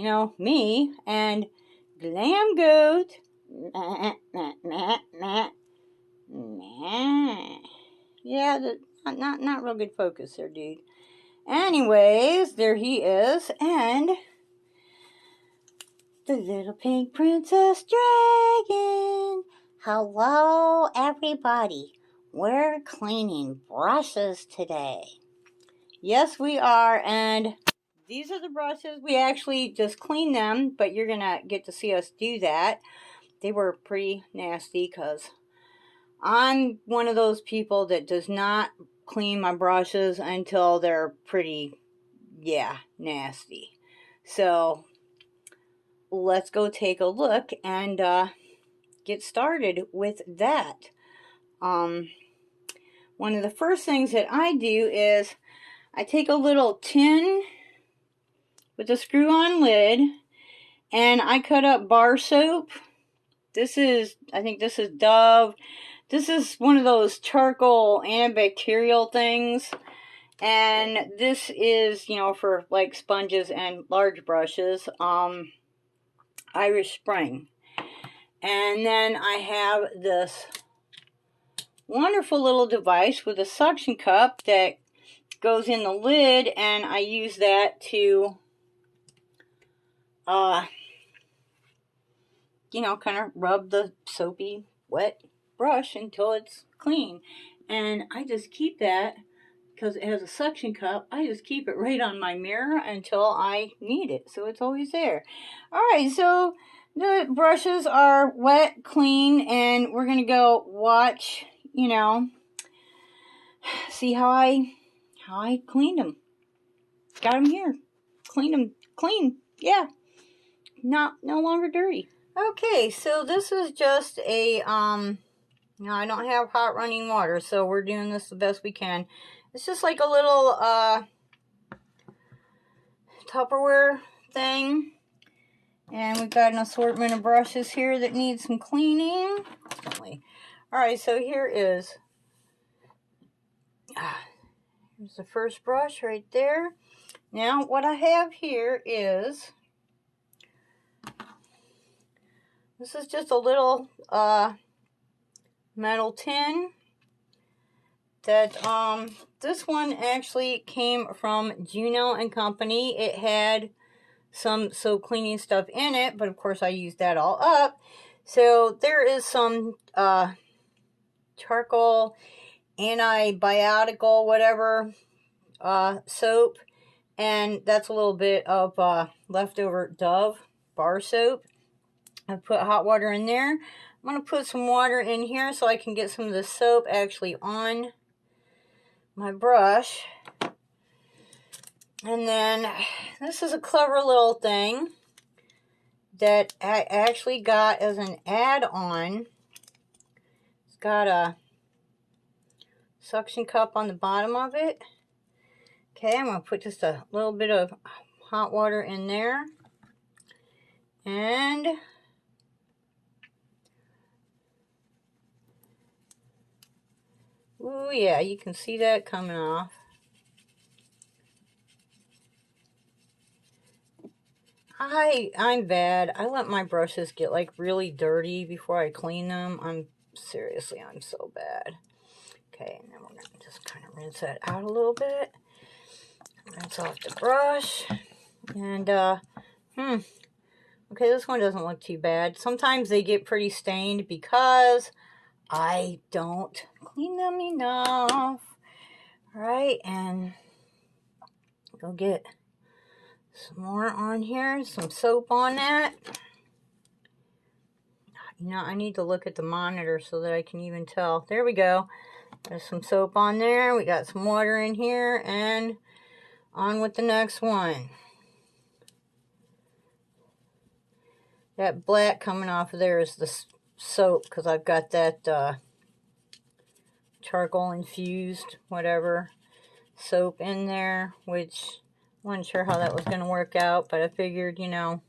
you know, me and Glam Goat. Nah, nah, nah, nah, nah. Yeah, not real good focus there, dude. Anyways, there he is, and the little pink princess dragon. Hello, everybody. We're cleaning brushes today. Yes, we are, and these are the brushes. We actually just cleaned them, but you're gonna get to see us do that. They were pretty nasty because I'm one of those people that does not clean my brushes until they're pretty, yeah, nasty. So let's go take a look and get started with that. One of the first things that I do is I take a little tin with a screw-on lid and I cut up bar soap. I think this is Dove. This is one of those charcoal antibacterial things. And this is, you know, for like sponges and large brushes, Irish Spring. And then I have this wonderful little device with a suction cup that goes in the lid, and I use that to, you know, kind of rub the soapy, wet brush until it's clean. And I just keep that, because it has a suction cup, I just keep it right on my mirror until I need it. So it's always there. Alright, so the brushes are wet, clean, and we're going to go watch, you know, see how I cleaned them. Got them here. Cleaned them. Clean. Yeah. No longer dirty. Okay, so this is just a, now I don't have hot running water, so we're doing this the best we can. It's just like a little, Tupperware thing. And we've got an assortment of brushes here that need some cleaning. Alright, so here's the first brush right there. Now, what I have here is, this is just a little metal tin that, this one actually came from Juno and Company. It had some soap cleaning stuff in it, but of course I used that all up. So there is some charcoal antibiotical whatever soap, and that's a little bit of leftover Dove bar soap. I put hot water in there. I'm going to put some water in here so I can get some of the soap actually on my brush. And then this is a clever little thing that I actually got as an add-on. It's got a suction cup on the bottom of it. Okay, I'm going to put just a little bit of hot water in there. And ooh, yeah, you can see that coming off. I'm bad. I let my brushes get like really dirty before I clean them. I'm so bad. Okay, and then we're going to just kind of rinse that out a little bit. Rinse off the brush. And, okay, this one doesn't look too bad. Sometimes they get pretty stained because I don't clean them enough. Alright, and go get some more on here, some soap on that. You know, I need to look at the monitor so that I can even tell. There we go. There's some soap on there. We got some water in here, and on with the next one. That black coming off of there is the soap, because I've got that charcoal infused whatever soap in there, which I wasn't sure how that was going to work out, but I figured, you know,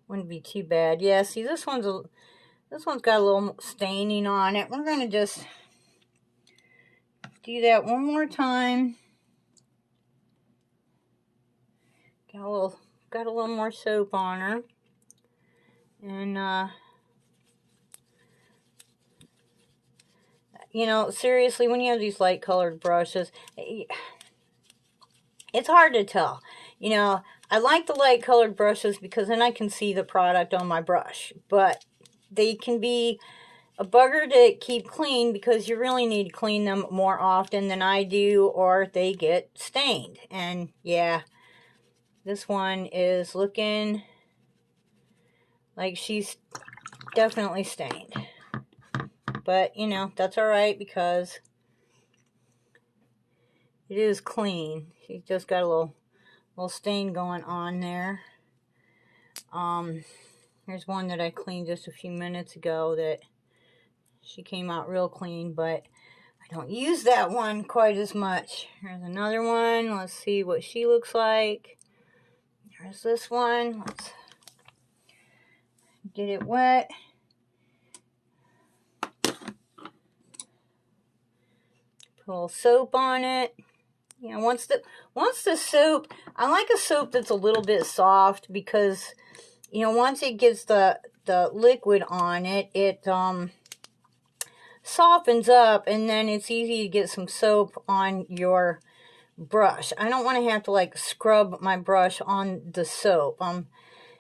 wouldn't be too bad. Yeah, see, this one's got a little staining on it. We're going to just do that one more time. got a little more soap on her. And you know, seriously, when you have these light colored brushes, it's hard to tell. You know, I like the light colored brushes because then I can see the product on my brush. But they can be a bugger to keep clean because you really need to clean them more often than I do, or they get stained. And yeah, this one is looking like she's definitely stained. But, you know, that's alright because it is clean. She's just got a little stain going on there. Here's one that I cleaned just a few minutes ago that she came out real clean, but I don't use that one quite as much. Here's another one. Let's see what she looks like. There's this one. Let's get it wet. Put a little soap on it. You know, once the soap, I like a soap that's a little bit soft because, you know, once it gets the liquid on it, it softens up, and then it's easy to get some soap on your brush. I don't want to have to like scrub my brush on the soap. I'm,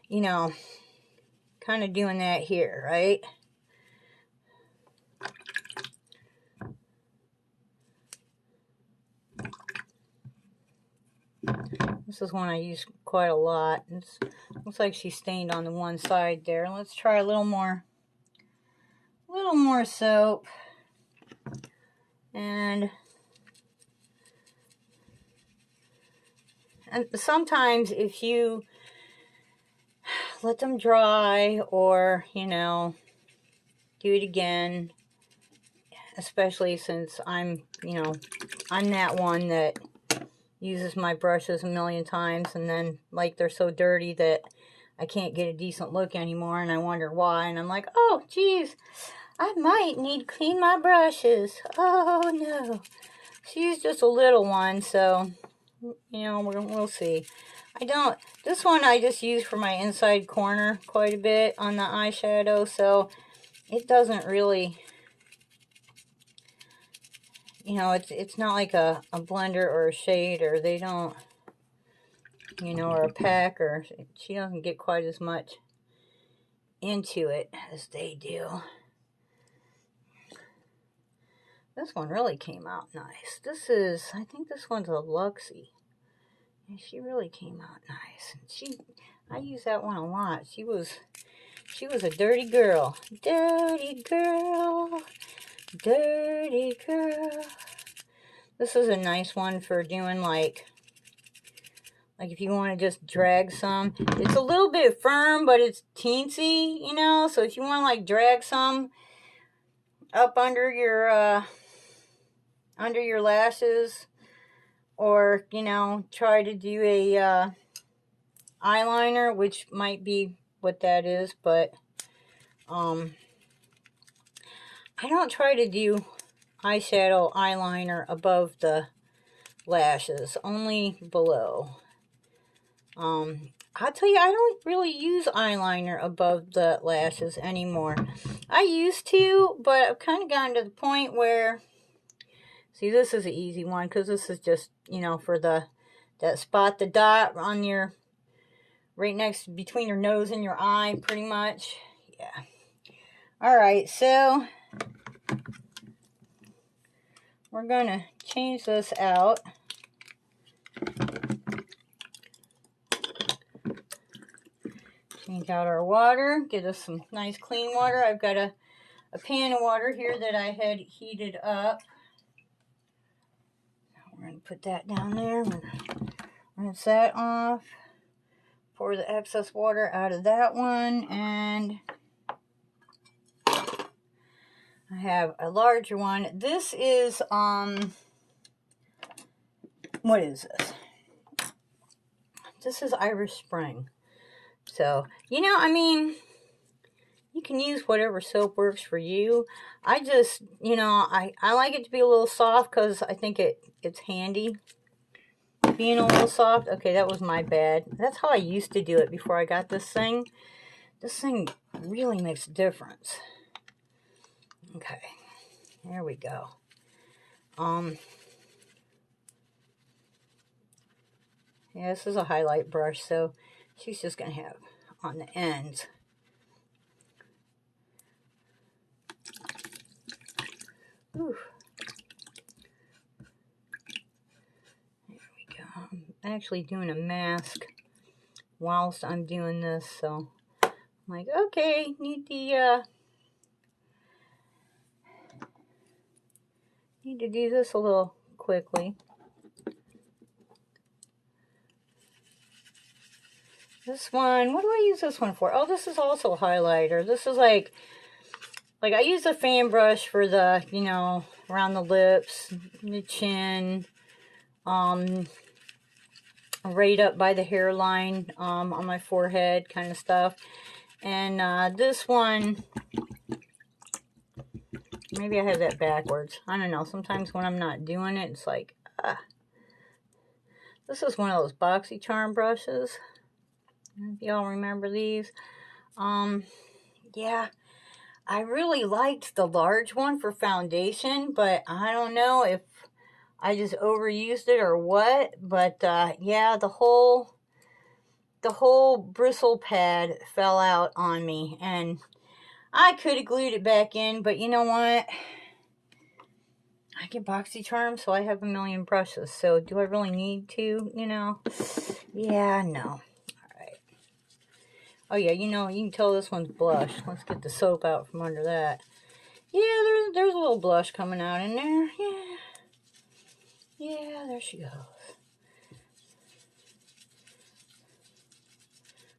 you know, kind of doing that here, right? This is one I use quite a lot. It looks like she stained on the one side there. Let's try a little more soap. And sometimes if you let them dry, or, you know, do it again, especially since I'm, you know, I'm that one that uses my brushes a million times, and then like they're so dirty that I can't get a decent look anymore, and I wonder why, and I'm like, oh geez, I might need to clean my brushes. Oh no. She's just a little one, so you know, we'll see. This one I just use for my inside corner quite a bit on the eyeshadow, so it doesn't really, you know, it's not like a blender or a shade, or they don't, you know, or a pack, or she doesn't get quite as much into it as they do. This one really came out nice. I think this one's a Luxie. And she really came out nice. I use that one a lot. She was a dirty girl. Dirty girl. Dirty girl. This is a nice one for doing like if you want to just drag some. It's a little bit firm, but it's teensy, you know. So if you want to like drag some up under your lashes, or, you know, try to do a eyeliner, which might be what that is, but I don't try to do eyeshadow eyeliner above the lashes, only below. I'll tell you, I don't really use eyeliner above the lashes anymore. I used to, but I've kind of gotten to the point where, see, this is an easy one because this is just, you know, for that spot, the dot on your, right next between your nose and your eye, pretty much. Yeah. All right, so we're going to change this out. Change out our water, get us some nice clean water. I've got a pan of water here that I had heated up. We're going to put that down there. We're going to rinse that off. Pour the excess water out of that one, and I have a larger one. This is, what is this? This is Irish Spring. So, you know, I mean, you can use whatever soap works for you. I just, you know, I like it to be a little soft because I think it's handy. being a little soft. Okay, that was my bad. That's how I used to do it before I got this thing. This thing really makes a difference. Okay, there we go. Yeah, this is a highlight brush, so she's just going to have on the ends. Ooh. There we go. I'm actually doing a mask whilst I'm doing this, so I'm like, okay, need to do this a little quickly. This one, what do I use this one for? Oh, this is also a highlighter. This is like I use a fan brush for the, you know, around the lips, the chin, right up by the hairline, on my forehead kind of stuff. And this one, maybe I have that backwards. I don't know. Sometimes when I'm not doing it, it's like, This is one of those BoxyCharm brushes. If y'all remember these. Yeah. I really liked the large one for foundation, but I don't know if I just overused it or what. But yeah, the whole bristle pad fell out on me, and I could have glued it back in, but you know what? I get BoxyCharm, so I have a million brushes. So do I really need to? You know? Yeah, no. All right. Oh yeah, you know, you can tell this one's blush. Let's get the soap out from under that. Yeah, there's a little blush coming out in there. Yeah. Yeah, there she goes.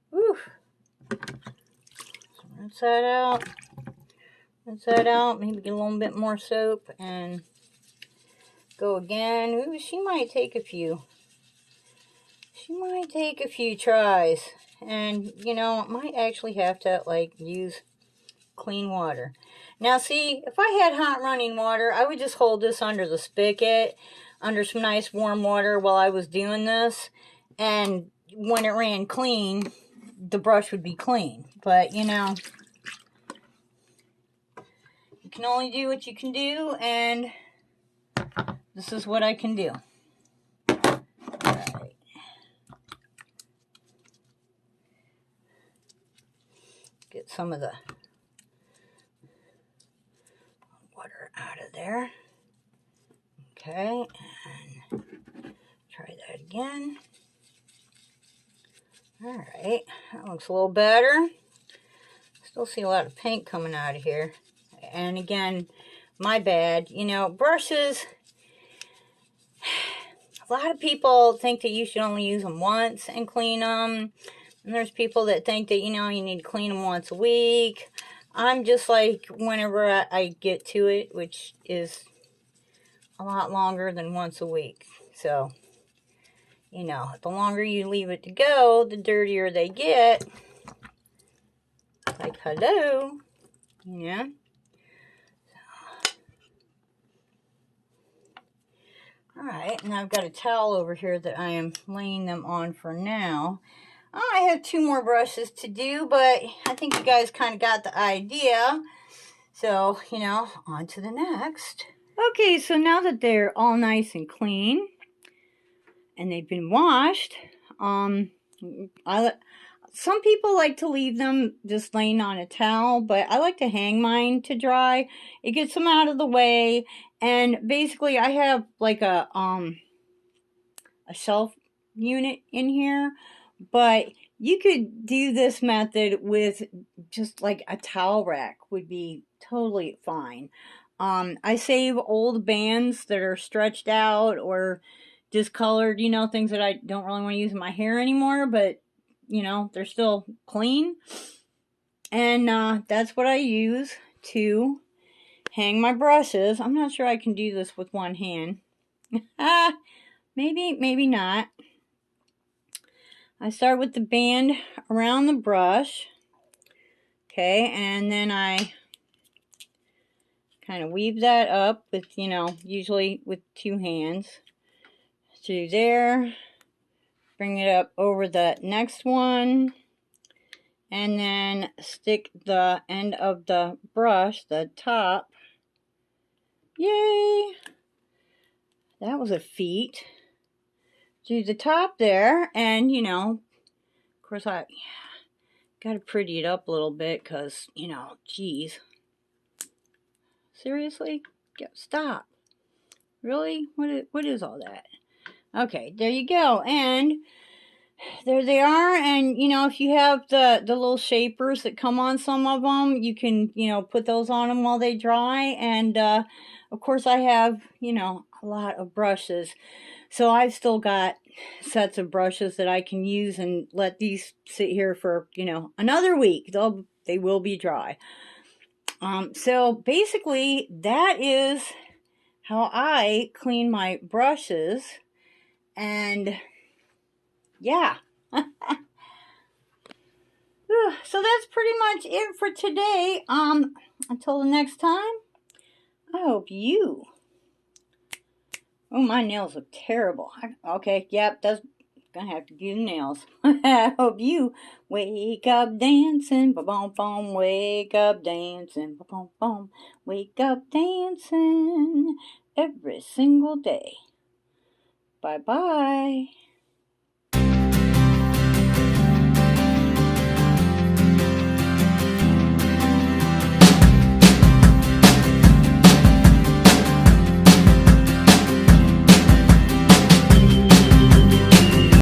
Whew. Rinse that out. Rinse that out. Maybe get a little bit more soap and go again. Ooh, she might take a few. She might take a few tries. And, you know, might actually have to, like, use clean water. Now, see, if I had hot running water, I would just hold this under the spigot, under some nice warm water while I was doing this. And when it ran clean, the brush would be clean. But, you know, you can only do what you can do, and this is what I can do. Alright. Get some of the water out of there. Okay, and try that again. Alright, that looks a little better. Still see a lot of paint coming out of here. And again, my bad. You know, brushes, a lot of people think that you should only use them once and clean them. And there's people that think that, you know, you need to clean them once a week. I'm just like, whenever I get to it, which is a lot longer than once a week. So, you know, the longer you leave it to go, the dirtier they get. Like, hello. Yeah. Alright, now I've got a towel over here that I am laying them on for now. I have 2 more brushes to do, but I think you guys kind of got the idea. So, you know, on to the next. Okay, so now that they're all nice and clean, and they've been washed, some people like to leave them just laying on a towel, but I like to hang mine to dry. It gets them out of the way, and basically I have like a shelf unit in here, but you could do this method with just like a towel rack would be totally fine. I save old bands that are stretched out or discolored, you know, things that I don't really want to use in my hair anymore, but you know, they're still clean. And that's what I use to hang my brushes. I'm not sure I can do this with one hand. Maybe not. I start with the band around the brush. Okay, and then I kind of weave that up with, you know, usually with 2 hands. Through there, bring it up over the next one, and then stick the end of the brush, the top. Yay! That was a feat. Do the top there, and you know, of course I gotta pretty it up a little bit because, you know, geez. Seriously? Stop. Really? What is all that? Okay, there you go. And there they are. And, you know, if you have the little shapers that come on some of them, you can, you know, put those on them while they dry. And, of course, I have, you know, a lot of brushes. So I've still got sets of brushes that I can use and let these sit here for, you know, another week. They will be dry. So basically, that is how I clean my brushes. And yeah. So that's pretty much it for today. Until the next time, I hope you... Oh, my nails look terrible. Okay, yep, that's gonna have to do the nails. I hope you wake up dancing, ba-boom, boom, wake up dancing, ba-boom, boom, wake up dancing every single day. Bye-bye.